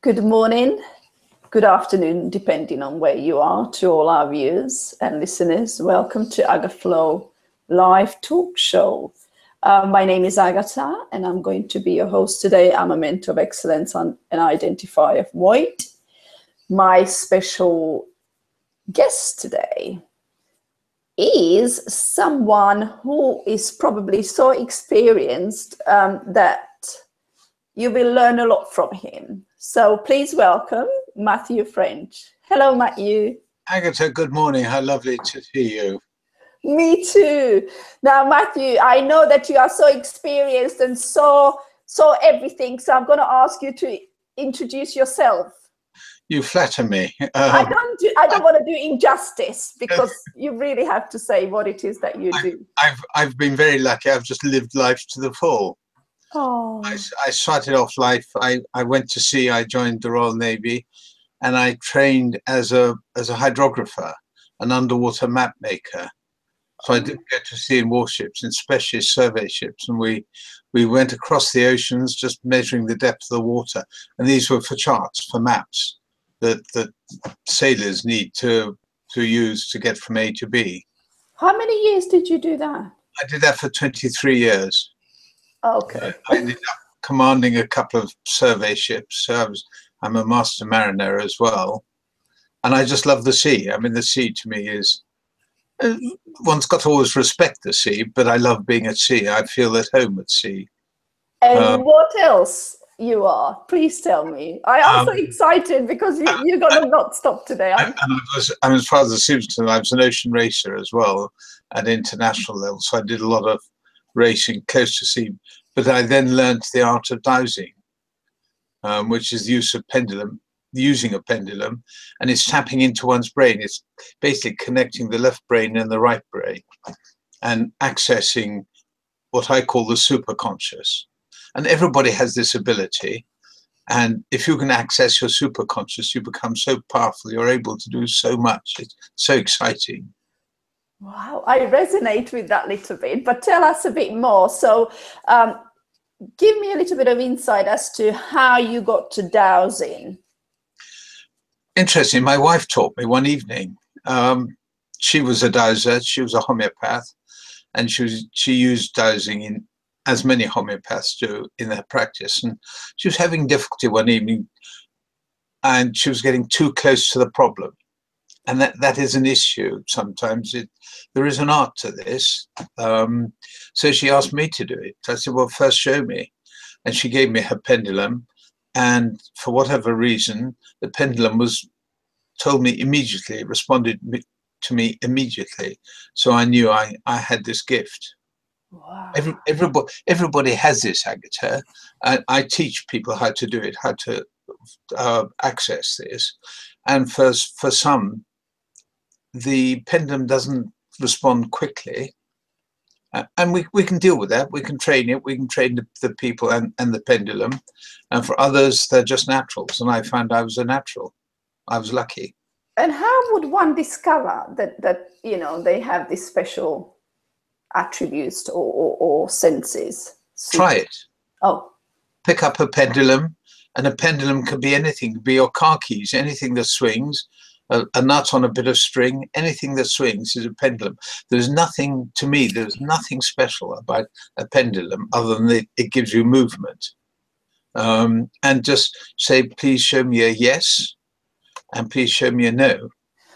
Good morning, good afternoon, depending on where you are, to all our viewers and listeners. Welcome to Agaflow live talk show. My name is Agata, and I'm going to be your host today. I'm a mentor of excellence and identifier of void. My special guest today is someone who is probably so experienced that you will learn a lot from him. So please welcome Matthew French. Hello, Matthew. Agata, good morning. How lovely to see you. Me too. Now, Matthew, I know that you are so experienced and so everything. So I'm going to ask you to introduce yourself. You flatter me. I don't want to do injustice, because you really have to say what it is that you do. I've been very lucky. I've just lived life to the full. Oh. I started off life. I went to sea. I joined the Royal Navy, and I trained as a hydrographer, an underwater map maker. So I did go to sea in warships, in specialist survey ships, and we went across the oceans, just measuring the depth of the water. And these were for charts, for maps that sailors need to use to get from A to B. How many years did you do that? I did that for 23 years. Okay. I ended up commanding a couple of survey ships. So I'm a master mariner as well. And I just love the sea. I mean, the sea to me is, one's got to always respect the sea, but I love being at sea. I feel at home at sea. And what else you are? Please tell me. I am so excited because you're going to not stop today. I'm as far as the Simpson, I was an ocean racer as well at international level. So I did a lot of racing close to sea. But I then learned the art of dowsing, which is the use of using a pendulum, and it's tapping into one's brain. It's basically connecting the left brain and the right brain and accessing what I call the superconscious. And everybody has this ability. And if you can access your superconscious, you become so powerful. You're able to do so much. It's so exciting. Wow, I resonate with that little bit, but tell us a bit more. So give me a little bit of insight as to how you got to dowsing. Interesting. My wife taught me one evening. She was a dowser. She was a homeopath, and she used dowsing as many homeopaths do in their practice. And she was having difficulty one evening, and she was getting too close to the problem. And that is an issue. Sometimes there is an art to this. So she asked me to do it. I said, well, first show me. And she gave me her pendulum. And for whatever reason, the pendulum told me immediately, responded to me immediately. So I knew I had this gift. Wow. Everybody has this, Agata. I teach people how to do it, how to access this. And for some, the pendulum doesn't respond quickly. And we can deal with that. We can train it. We can train the people and the pendulum. And for others, they're just naturals. And I found I was a natural. I was lucky. And how would one discover that they have these special attributes or senses? Try it. Oh. Pick up a pendulum, and a pendulum can be anything. It could be your car keys, anything that swings. A nut on a bit of string, anything that swings is a pendulum. There's nothing special about a pendulum other than it gives you movement. And just say, please show me a yes, and please show me a no.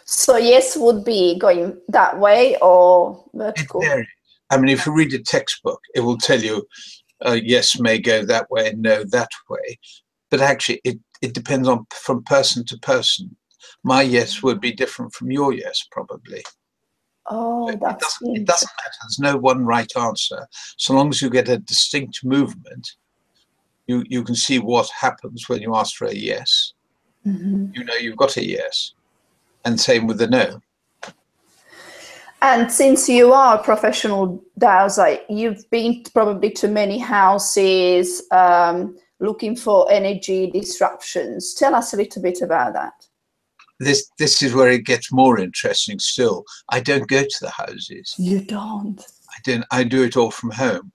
So yes would be going that way or vertical? It varies. I mean, if you read a textbook, it will tell you yes may go that way and no that way. But actually, it depends from person to person. My yes would be different from your yes, probably. Oh, it doesn't matter. There's no one right answer. So long as you get a distinct movement, you can see what happens when you ask for a yes. Mm-hmm. You know you've got a yes. And same with the no. And since you are a professional dowser, you've been probably to many houses looking for energy disruptions. Tell us a little bit about that. This is where it gets more interesting still. I don't go to the houses. You don't? I do it all from home.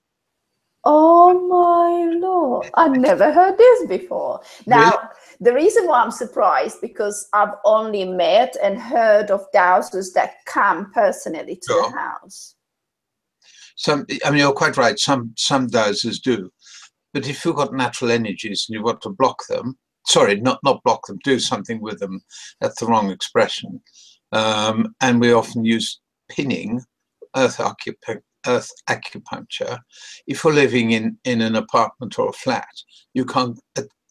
Oh my Lord, I never heard this before. Now, Really? the reason why I'm surprised, because I've only met and heard of dowsers that come personally to the house. I mean, you're quite right. Some dowsers do. But if you've got natural energies and you want to block them, sorry, not block them, do something with them, that's the wrong expression. And we often use pinning, earth acupuncture. If you're living in an apartment or a flat, you can't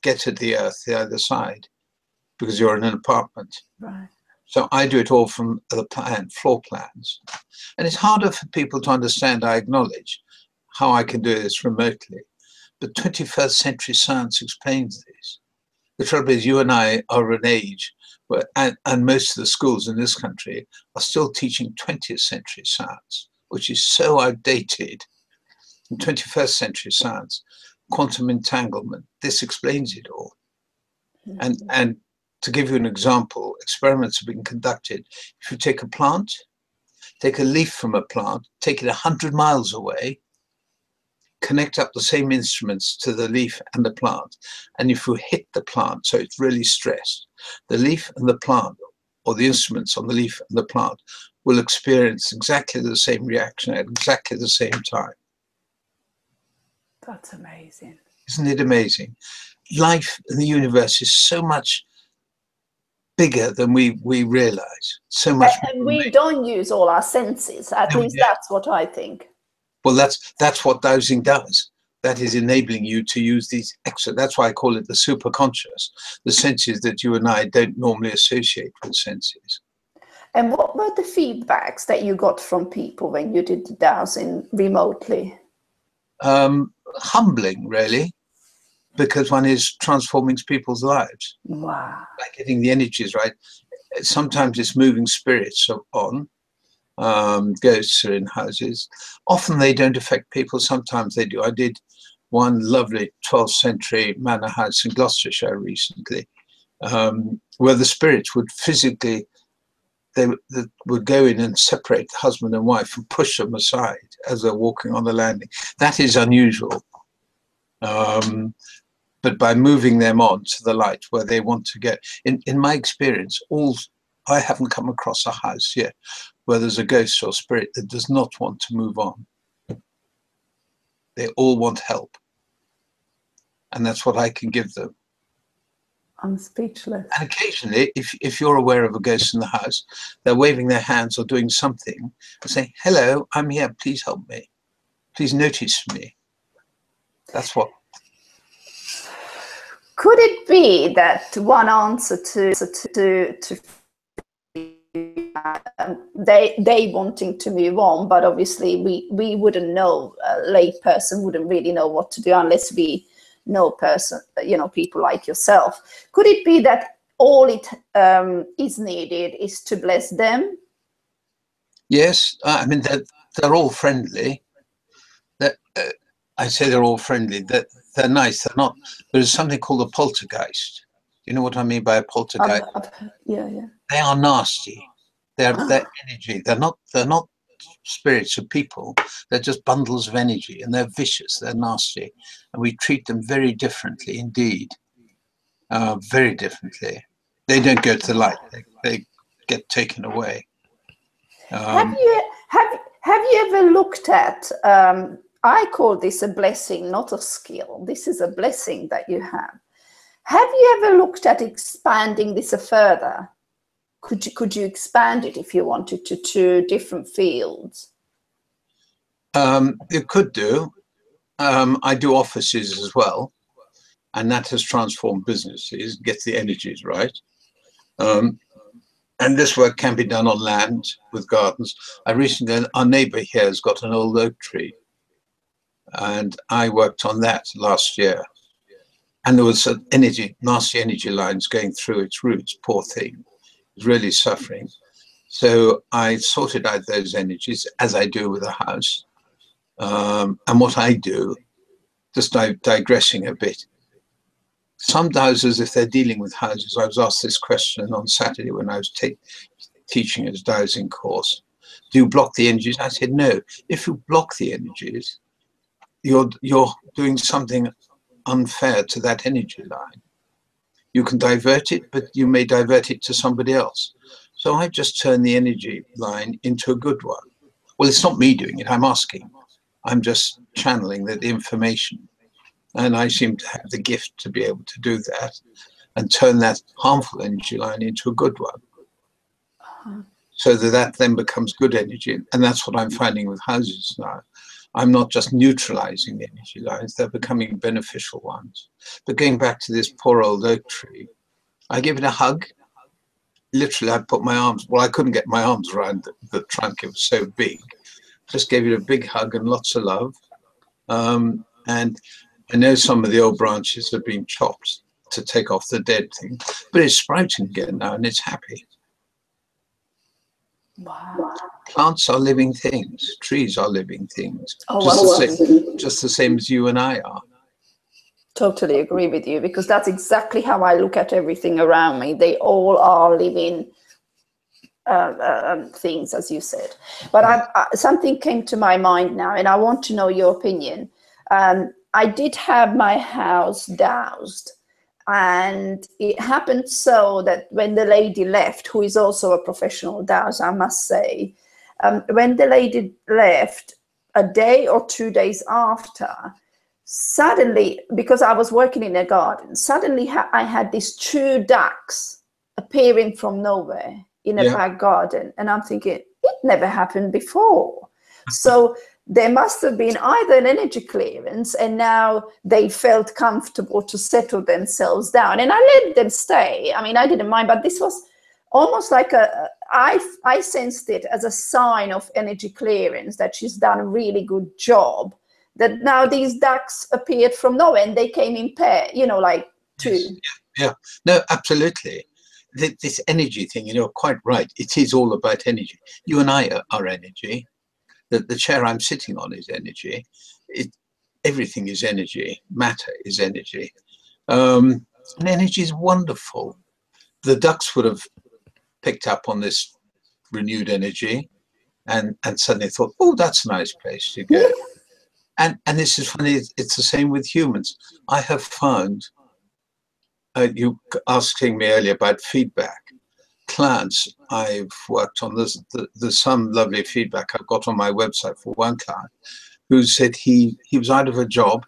get at the earth the other side because you're in an apartment. Right. So I do it all from the floor plans. And it's harder for people to understand, I acknowledge, how I can do this remotely. But 21st century science explains this. The trouble is you and I are an age where, and most of the schools in this country are still teaching 20th century science, which is so outdated. In 21st century science, quantum entanglement, this explains it all. And to give you an example, experiments have been conducted. If you take a plant, take a leaf from a plant, take it 100 miles away, connect up the same instruments to the leaf and the plant, and if you hit the plant, so it's really stressed, the leaf and the plant, or the instruments on the leaf and the plant, will experience exactly the same reaction at exactly the same time. That's amazing. Isn't it amazing? Life in the universe is so much bigger than we realize. So much. And we don't use all our senses. At least that's what I think. Well, that's what dowsing does. That is enabling you to use these extra. That's why I call it the superconscious, the senses that you and I don't normally associate with senses. And what were the feedbacks that you got from people when you did the dowsing remotely? Humbling, really, because one is transforming people's lives. Wow. By getting the energies right. Sometimes it's moving spirits on. Ghosts are in houses. Often they don't affect people. Sometimes they do. I did one lovely 12th century manor house in Gloucestershire recently, where the spirits would physically, they would go in and separate the husband and wife and push them aside as they're walking on the landing. That is unusual. But by moving them on to the light where they want to get, in my experience, I haven't come across a house yet where there's a ghost or spirit that does not want to move on. They all want help. And that's what I can give them. I'm speechless. And occasionally, if you're aware of a ghost in the house, they're waving their hands or doing something and saying, hello, I'm here, please help me. Please notice me. That's what. Could it be that one answer to they wanting to move on, but obviously we wouldn't know, a lay person wouldn't really know what to do unless we know people like yourself. Could it be that all it is needed is to bless them? Yes, I mean they're all friendly. I say they're all friendly. They're nice. They're not. There's something called a poltergeist. You know what I mean by a poltergeist? Yeah. They are nasty. They're energy. They're not spirits of people. They're just bundles of energy, and they're vicious. They're nasty, and we treat them very differently indeed. Very differently. They don't go to the light. They get taken away. Have you ever looked at? I call this a blessing, not a skill. This is a blessing that you have. Have you ever looked at expanding this further? Could you expand it if you wanted to different fields? You could do. I do offices as well, and that has transformed businesses, gets the energies right. And this work can be done on land with gardens. Our neighbor here has got an old oak tree, and I worked on that last year. And there was nasty energy lines going through its roots, poor thing. It was really suffering. So I sorted out those energies, as I do with a house. And what I do, just digressing a bit, some dowsers, if they're dealing with houses, I was asked this question on Saturday when I was teaching a dowsing course. Do you block the energies? I said, no. If you block the energies, you're doing something unfair to that energy line. You can divert it, but you may divert it to somebody else. So I just turn the energy line into a good one. Well, it's not me doing it, I'm asking. I'm just channeling the information. And I seem to have the gift to be able to do that and turn that harmful energy line into a good one. So that then becomes good energy. And that's what I'm finding with houses now. I'm not just neutralizing the energy lines, they're becoming beneficial ones. But going back to this poor old oak tree, I give it a hug. Literally, I put my arms, well, I couldn't get my arms around the trunk, it was so big. Just gave it a big hug and lots of love. And I know some of the old branches have been chopped to take off the dead thing, but it's sprouting again now and it's happy. Wow. Plants are living things. Trees are living things. Oh, just the same as you and I are. Totally agree with you, because that's exactly how I look at everything around me. They all are living things, as you said. But something came to my mind now, and I want to know your opinion. I did have my house doused, and it happened so that when the lady left, who is also a professional dowser, I must say, when the lady left, a day or 2 days after, suddenly, because I was working in a garden, suddenly I had these 2 ducks appearing from nowhere in a back garden. And I'm thinking, it never happened before. So there must have been either an energy clearance, and now they felt comfortable to settle themselves down. And I let them stay. I mean, I didn't mind, but this was almost like I sensed it as a sign of energy clearance, that she's done a really good job, that now these ducks appeared from nowhere and they came in pair, like 2. Yes. Yeah, no, absolutely. This energy thing, you're quite right. It is all about energy. You and I are energy. The chair I'm sitting on is energy. Everything is energy. Matter is energy. And energy is wonderful. The ducks would have picked up on this renewed energy and suddenly thought, oh, that's a nice place to go. And this is funny, it's the same with humans. I have found, you asking me earlier about feedback. Clients I've worked on, there's some lovely feedback I've got on my website for one client who said he was out of a job,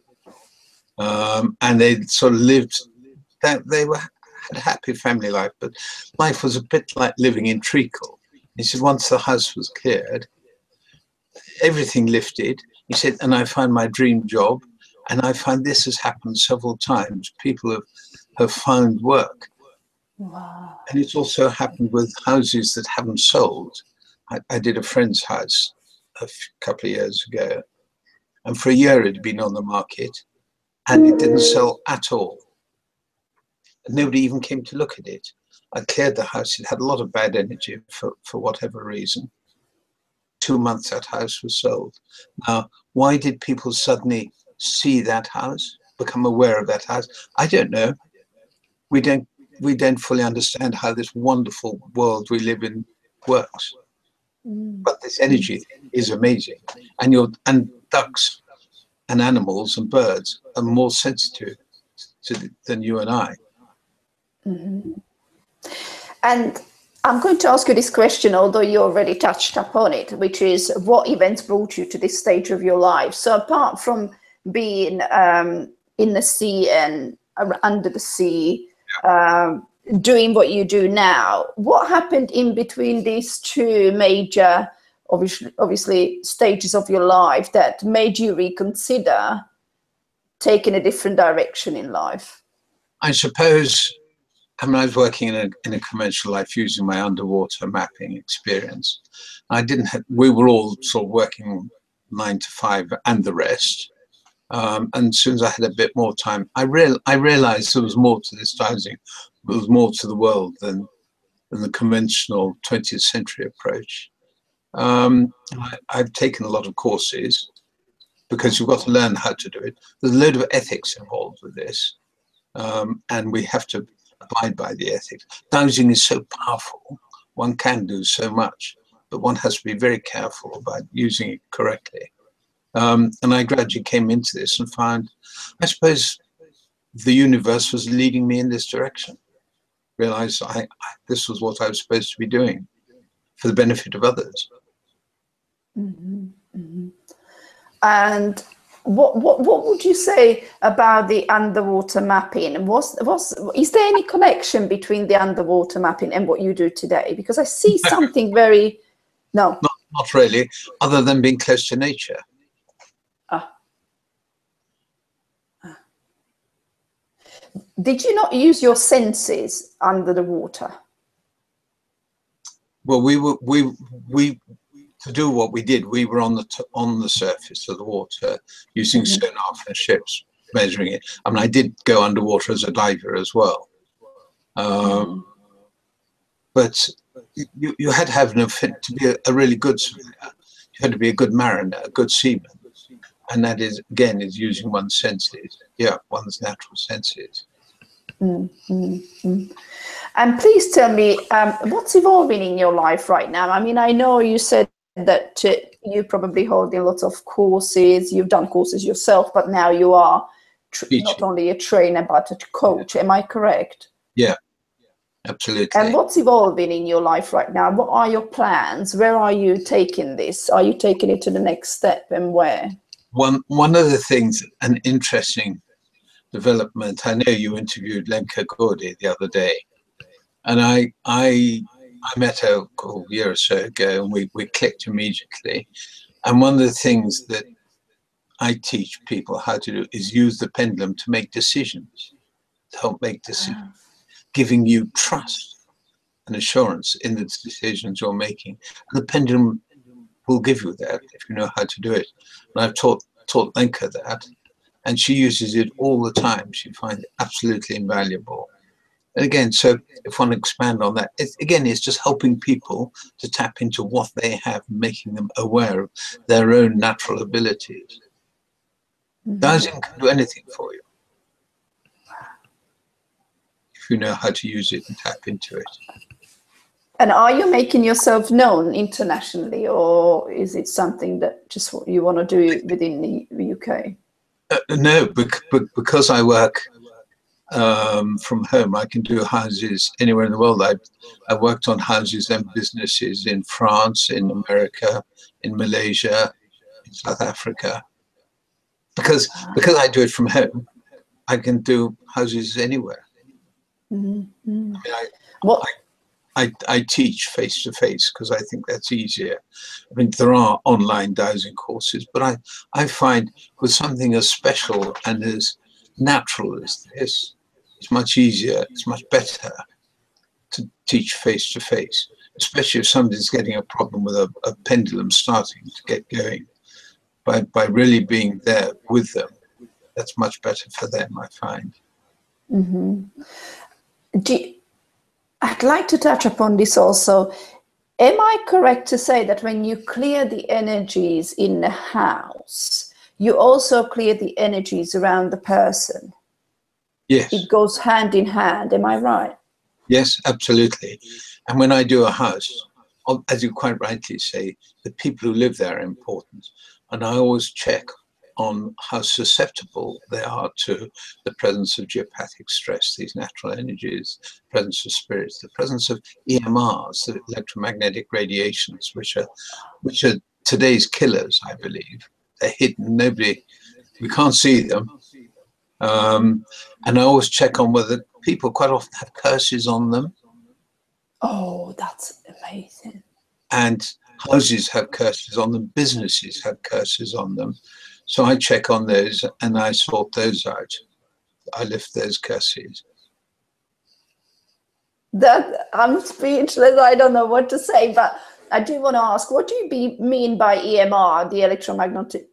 and they sort of lived, that they had a happy family life, but life was a bit like living in treacle. He said once the house was cleared, everything lifted. He said, and I found my dream job, and I find this has happened several times. People have found work. Wow. And it's also happened with houses that haven't sold. I did a friend's house a couple of years ago, and for a year it had been on the market, and it didn't sell at all. And nobody even came to look at it. I cleared the house. It had a lot of bad energy for whatever reason. 2 months that house was sold. Now, why did people suddenly see that house, become aware of that house? I don't know. We don't fully understand how this wonderful world we live in works. But this energy is amazing. And ducks and animals and birds are more sensitive than you and I. Mm-hmm. And I'm going to ask you this question, although you already touched upon it, which is, what events brought you to this stage of your life? So apart from being in the sea and under the sea, doing what you do now, what happened in between these 2 major, obviously stages of your life that made you reconsider taking a different direction in life? I suppose, I was working in a conventional life using my underwater mapping experience. We were all sort of working 9 to 5 and the rest. And as soon as I had a bit more time, I realized there was more to this dowsing. There was more to the world than the conventional 20th century approach. I've taken a lot of courses because you've got to learn how to do it. There's a load of ethics involved with this, and we have to abide by the ethics. Dowsing is so powerful, one can do so much, but one has to be very careful about using it correctly. And I gradually came into this and found, I suppose, the universe was leading me in this direction. Realized this was what I was supposed to be doing for the benefit of others. Mm-hmm. Mm-hmm. And what would you say about the underwater mapping? Is there any connection between the underwater mapping and what you do today? Because I see something very not really, other than being close to nature. Did you not use your senses under the water? Well, to do what we did, we were on the surface of the water using sonar from ships, measuring it. I mean, I did go underwater as a diver as well, but you had to have to be a really good swimmer. You had to be a good mariner, a good seaman, and that is again using one's senses. Yeah, one's natural senses. And please tell me, what's evolving in your life right now? I mean, I know you said that you probably holding lots of courses, you've done courses yourself, but now you are not only a trainer, but a coach. Am I correct? Yeah, absolutely. And what's evolving in your life right now? What are your plans? Where are you taking this? Are you taking it to the next step, and where? One of the things, an interesting development, I know you interviewed Lenka Gordy the other day, and I met her a year or so ago, and we clicked immediately. And one of the things that I teach people how to do is use the pendulum to make decisions, to help make decisions, giving you trust and assurance in the decisions you're making. And the pendulum will give you that if you know how to do it. And I've taught Lenka that, and she uses it all the time. She finds it absolutely invaluable. And again, so if one expand on that, it's just helping people to tap into what they have, making them aware of their own natural abilities. Dowsing can do anything for you if you know how to use it and tap into it. And are you making yourself known internationally, or is it something that just what you want to do within the UK? No, because I work from home, I can do houses anywhere in the world. I worked on houses and businesses in France, in America, in Malaysia, in South Africa. Because I do it from home, I can do houses anywhere. I mean, I teach face to face because I think that's easier. I mean, there are online dowsing courses, but I find with something as special and as natural as this, it's much easier, it's much better to teach face to face, especially if somebody's getting a problem with a pendulum starting to get going. By really being there with them, that's much better for them, I find. I'd like to touch upon this also. Am I correct to say that when you clear the energies in the house, you also clear the energies around the person? Yes. It goes hand in hand, am I right? Yes, absolutely. And when I do a house, as you quite rightly say, the people who live there are important. And I always check on how susceptible they are to the presence of geopathic stress, these natural energies, presence of spirits, the presence of EMRs, the electromagnetic radiations, which are today's killers, I believe. They're hidden, we can't see them. And I always check on whether people quite often have curses on them. Oh, that's amazing. And houses have curses on them, businesses have curses on them. So I check on those and I sort those out. I lift those curses. I'm speechless. I don't know what to say, but I do want to ask, what do you mean by EMR, the electromagnetic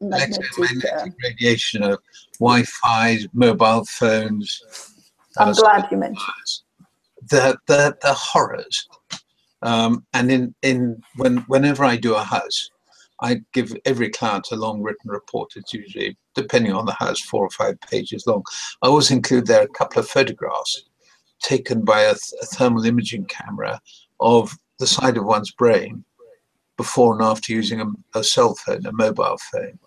radiation of Wi-Fi, mobile phones? I'm glad you mentioned. The horrors. And whenever I do a house, I give every client a long written report. It's usually, depending on the house, 4 or 5 pages long. I always include there a couple of photographs taken by a thermal imaging camera of the side of one's brain before and after using a cell phone, a mobile phone.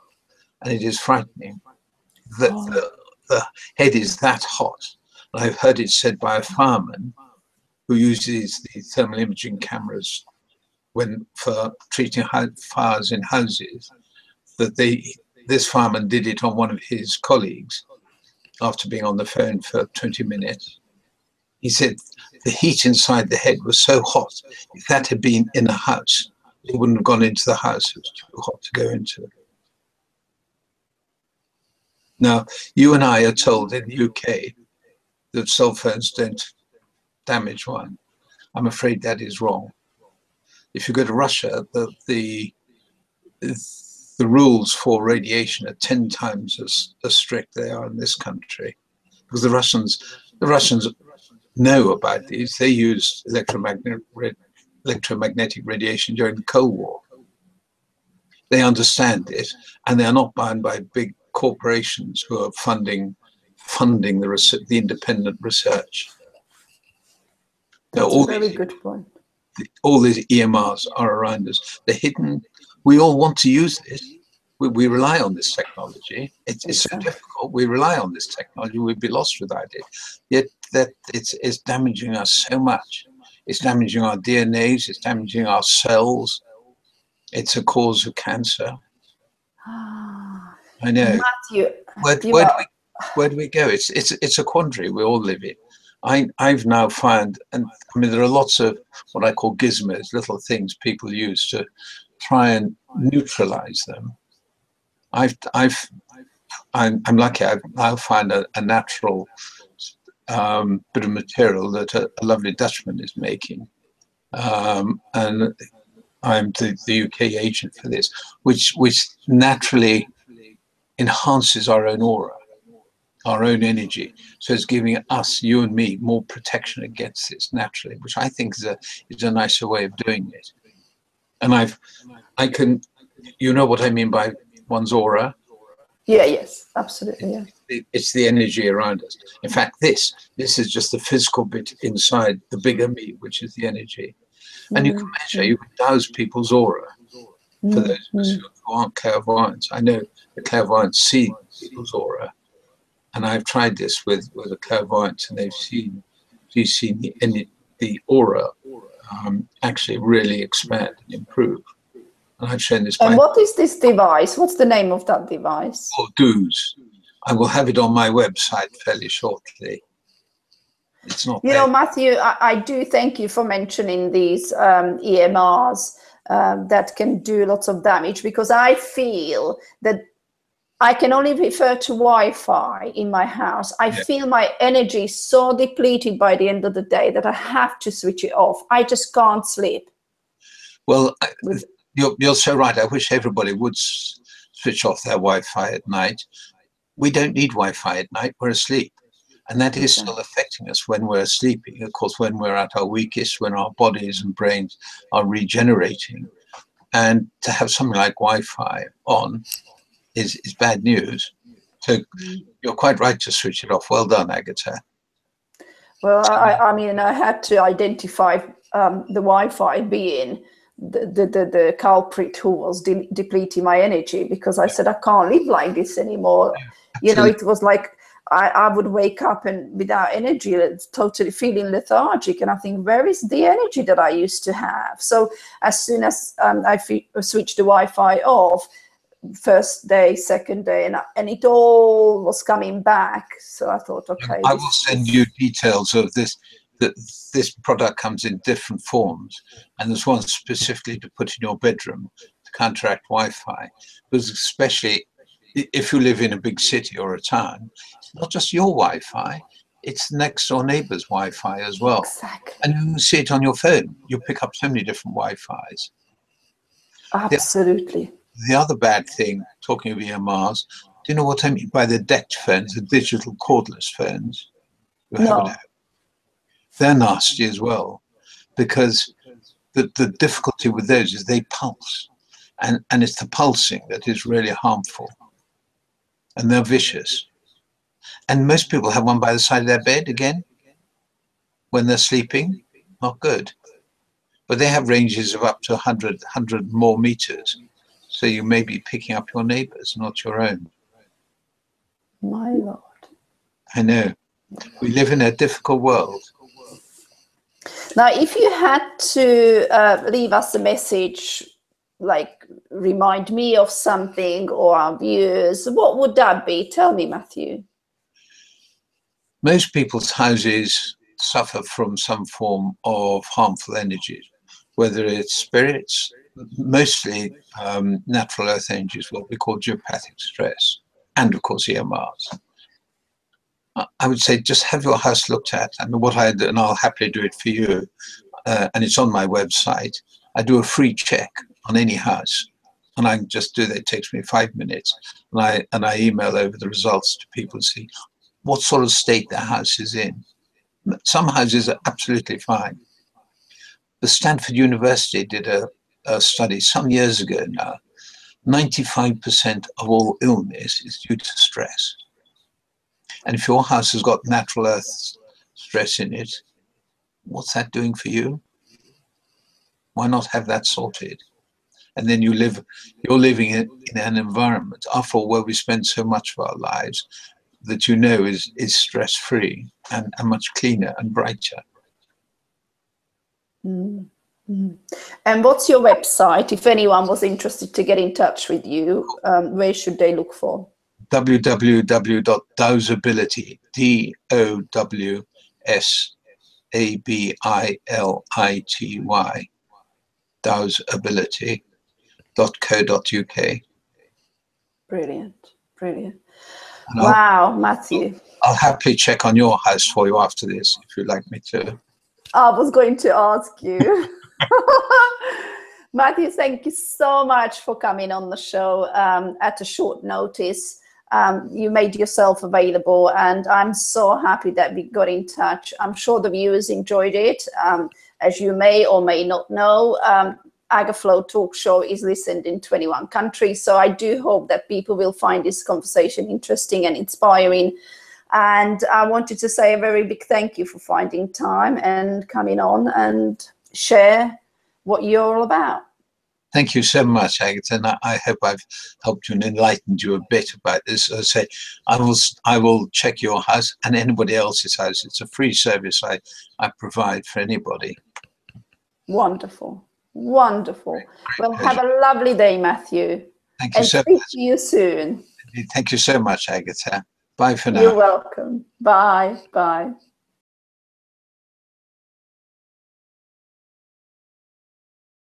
and it is frightening. The head is that hot. And I've heard it said by a fireman who uses the thermal imaging cameras for treating fires in houses, that this fireman did it on one of his colleagues after being on the phone for 20 minutes. He said the heat inside the head was so hot, if that had been in a house, he wouldn't have gone into the house. It was too hot to go into. Now, you and I are told in the UK that cell phones don't damage one. I'm afraid that is wrong. If you go to Russia, the rules for radiation are 10 times as strict they are in this country, because the Russians know about these. They used electromagnetic radiation during the Cold War. They understand it, and they are not bound by big corporations who are funding the independent research. That's a very good point. All these EMRs are around us. They're hidden. We all want to use this. We rely on this technology. It's so difficult. We rely on this technology. We'd be lost without it. Yet that it's damaging us so much. It's damaging our DNAs. It's damaging our cells. It's a cause of cancer. I know. Matthew, where do we go? It's a quandary we all live in. I've now found, and I mean, there are lots of what I call gizmos, little things people use to try and neutralize them. I'm lucky. I've now found a natural bit of material that a lovely Dutchman is making, and I'm the UK agent for this, which naturally enhances our own aura, our own energy. So it's giving us, you and me, more protection against this naturally, which I think is a nicer way of doing it. And I can, you know what I mean by one's aura? Yeah, yes, absolutely. Yeah. It's the energy around us. In fact, this is just the physical bit inside the bigger me, which is the energy. And you can measure, you can douse people's aura. For those of us who aren't clairvoyants, I know the clairvoyants see people's aura. And I've tried this with a clairvoyant, and she's seen the aura actually really expand and improve. And I've shown this. And what is this device? What's the name of that device? Called Dowsing. I will have it on my website fairly shortly. It's not. You know, Matthew, I do thank you for mentioning these EMRs that can do lots of damage, because I feel that I can only refer to Wi-Fi in my house. I feel my energy is so depleted by the end of the day that I have to switch it off. I just can't sleep. Well, you're so right. I wish everybody would switch off their Wi-Fi at night. We don't need Wi-Fi at night. We're asleep. And that is still affecting us when we're sleeping. Of course, when we're at our weakest, when our bodies and brains are regenerating. And to have something like Wi-Fi on is bad news. So you're quite right to switch it off. Well done, Agata. Well, I mean, I had to identify the Wi-Fi being the culprit who was depleting my energy, because I said, I can't live like this anymore. You know, it was like I would wake up and without energy, totally feeling lethargic. And I think, where is the energy that I used to have? So as soon as I switched the Wi-Fi off, first day, second day, and it all was coming back. So I thought, okay. I will send you details of this. This product comes in different forms, and there's one specifically to put in your bedroom to counteract Wi-Fi, because especially if you live in a big city or a town, it's not just your Wi-Fi, it's next door neighbor's Wi-Fi as well. Exactly. And you can see it on your phone. You pick up so many different Wi-Fis. Absolutely. The other bad thing, talking of EMRs, do you know what I mean by the DECT phones, the digital cordless phones? No. They're nasty as well, because the difficulty with those is they pulse, and it's the pulsing that is really harmful, and they're vicious. And most people have one by the side of their bed again when they're sleeping. Not good. But they have ranges of up to 100 more meters. So you may be picking up your neighbours, not your own. My Lord. I know. We live in a difficult world. Now, if you had to leave us a message, like remind me of something or our viewers, what would that be? Tell me, Matthew. Most people's houses suffer from some form of harmful energies, whether it's spirits, mostly natural earth energies, what we call geopathic stress, and of course EMRs. I would say just have your house looked at, and what I do, and I'll happily do it for you, and it's on my website. I do a free check on any house, and I just do that. It takes me 5 minutes, and I email over the results to people and see what sort of state their house is in. Some houses are absolutely fine. The Stanford University did a study some years ago now. 95% of all illness is due to stress. And if your house has got natural earth stress in it, what's that doing for you? Why not have that sorted? And then you're living in an environment, after all, where we spend so much of our lives, that you know is stress-free and much cleaner and brighter. Mm-hmm. And what's your website? If anyone was interested to get in touch with you, where should they look for? www.dowsability, DOWSABILITY, dowsability.co.uk. Brilliant, brilliant. And wow, Matthew. I'll happily check on your house for you after this, if you'd like me to. I was going to ask you. Matthew, thank you so much for coming on the show at a short notice. You made yourself available, and I'm so happy that we got in touch. I'm sure the viewers enjoyed it. As you may or may not know, Agaflow Talk Show is listened in 21 countries. So I do hope that people will find this conversation interesting and inspiring. And I wanted to say a very big thank you for finding time and coming on and share what you're all about. Thank you so much, Agata, and I hope I've helped you and enlightened you a bit about this. As I say, I will check your house and anybody else's house. It's a free service I provide for anybody. Wonderful, wonderful. Well, have a lovely day, Matthew. Thank you so much. And speak to you soon. Thank you so much, Agata. Bye for now. You're welcome. Bye. Bye.